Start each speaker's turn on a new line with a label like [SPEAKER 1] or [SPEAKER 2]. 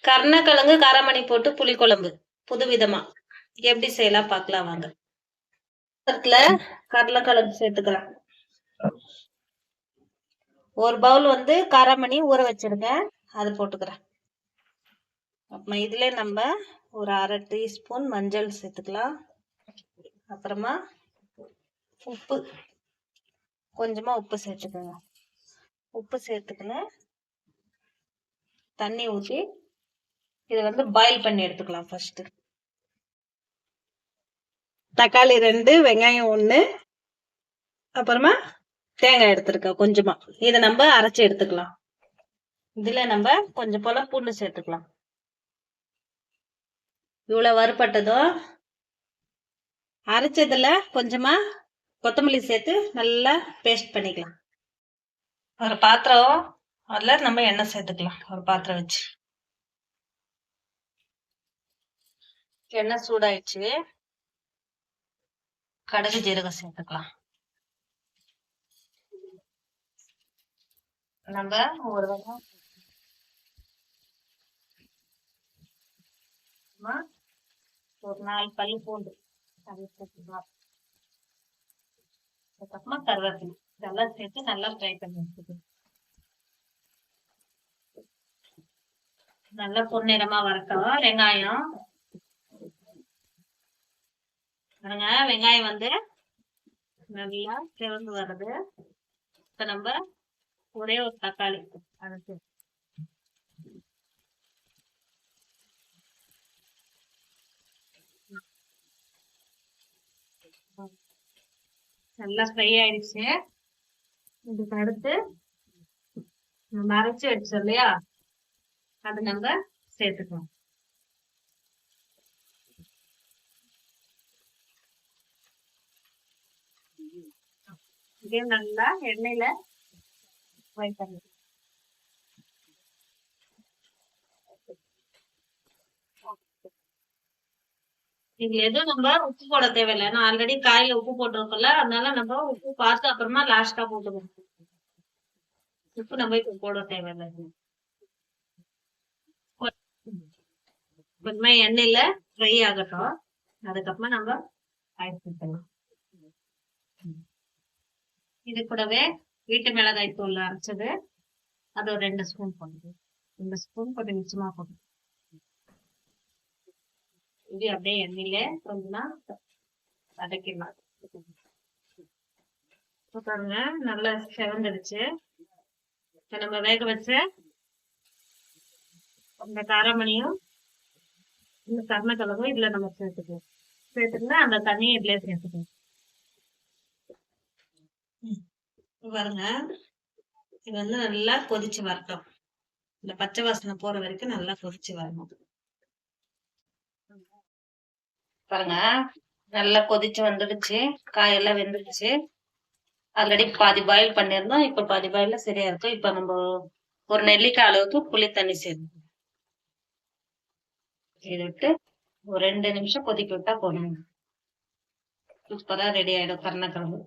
[SPEAKER 1] கருணக்கிழங்கு காராமணி போட்டு புளிக்குழம்பு புதுவிதமா எப்படி செய்யலாம் பார்க்கலாம் வாங்க. கடலைக்கிழங்கு சேர்த்துக்கிறேன். ஒரு பவுல் வந்து காராமணி ஊற வச்சிருங்க, அது போட்டுக்கிறேன். அப்புறமா இதுல நம்ம ஒரு 1/2 டீஸ்பூன் மஞ்சள் சேர்த்துக்கலாம். அப்புறமா உப்பு, கொஞ்சமா உப்பு சேர்த்துக்கோங்க. உப்பு சேர்த்துக்கணும். தண்ணி ஊற்றி இதை வந்து பாயில் பண்ணி எடுத்துக்கலாம். ஃபர்ஸ்ட் தக்காளி 2, வெங்காயம் 1, அப்புறமா தேங்காய் எடுத்துருக்கோம் கொஞ்சமா. இதை நம்ம அரைச்சி எடுத்துக்கலாம். இதுல நம்ம கொஞ்சம் போல பூண்டு சேர்த்துக்கலாம். இவ்வளவு வறுபட்டதும் அரைச்சதுல கொஞ்சமா கொத்தமல்லி சேர்த்து நல்லா பேஸ்ட் பண்ணிக்கலாம். ஒரு பாத்திரம், அதுல நம்ம எண்ணெய் சேர்த்துக்கலாம். ஒரு பாத்திரம் வச்சு எண்ணெய் சூடாயிடுச்சு. கடுகு ஜீரகம் சேர்த்துக்கலாம். நம்ம ஒரு ஒரு 4 பல்லு பூண்டு சேர்த்துக்கலாம். அதுக்கப்புறமா கருவேப்பிலை இதெல்லாம் சேர்த்து நல்லா ஃப்ரை பண்ணி வச்சுக்கணும். நல்லா பொன்னிறமா வறுக்கலாம். வெங்காயம் வெங்காயம் வந்து நல்லா சிவந்து வருது. இப்ப நம்ம ஒரே ஒரு தக்காளி அதை நல்லா ஃப்ரை ஆயிடுச்சு. இதுக்கு அடுத்து நம்ம அரைச்சி வச்சோம் இல்லையா, அது நம்ம சேர்த்துக்கலாம். இதே நல்லா எண்ணெயில ஃப்ரை பண்ணி இது எதுவும் நம்ம உப்பு போட தேவையில்லை. நான் ஆல்ரெடி காயில உப்பு போட்டிருக்கோம்ல, அதனால நம்ம உப்பு பார்த்து அப்புறமா லாஸ்டா போட்டுக்கணும். உப்பு நம்ம இப்ப போட தேவையில்லை. கொஞ்சமா எண்ணெயில ஃப்ரை ஆகட்டும். அதுக்கப்புறமா நம்ம ஆயிடுக்கலாம். இது கூடவே வீட்டு மிளகாய் தூள் அரைச்சது அது ஒரு 2 ஸ்பூன் போடுது. 2 ஸ்பூன் கொஞ்சம் மிச்சமா போடுது. இது அப்படியே எண்ணெயில கொஞ்சமா வதக்கிடலாம். பாருங்க நல்லா செவந்துடுச்சு. நம்ம வேக வச்ச இந்த காராமணியும் இந்த கருணக்கிழங்கும் இதுல நம்ம சேர்த்துக்கலாம். சேர்த்துக்கிட்டா அந்த தண்ணியை இதுல சேர்த்துக்கணும். பாருங்க இது வந்து நல்லா கொதிச்சு வரட்டும். இந்த பச்சை வாசனை போற வரைக்கும் நல்லா கொதிச்சு வரணும். பாருங்க நல்லா கொதிச்சு வந்துடுச்சு. காயெல்லாம் வெந்துடுச்சு. ஆல்ரெடி பாதி பாயில் பண்ணிருந்தோம். இப்ப பாதி பாயில சரியா இருக்கும். இப்ப நம்ம ஒரு நெல்லிக்காய் அளவுக்கு புளி தண்ணி சேர்த்து இதை விட்டு ஒரு 2 நிமிஷம் கொதிக்க விட்டா போதும். சூப்பரா ரெடி ஆயிடும் கருணக்கிழங்கு.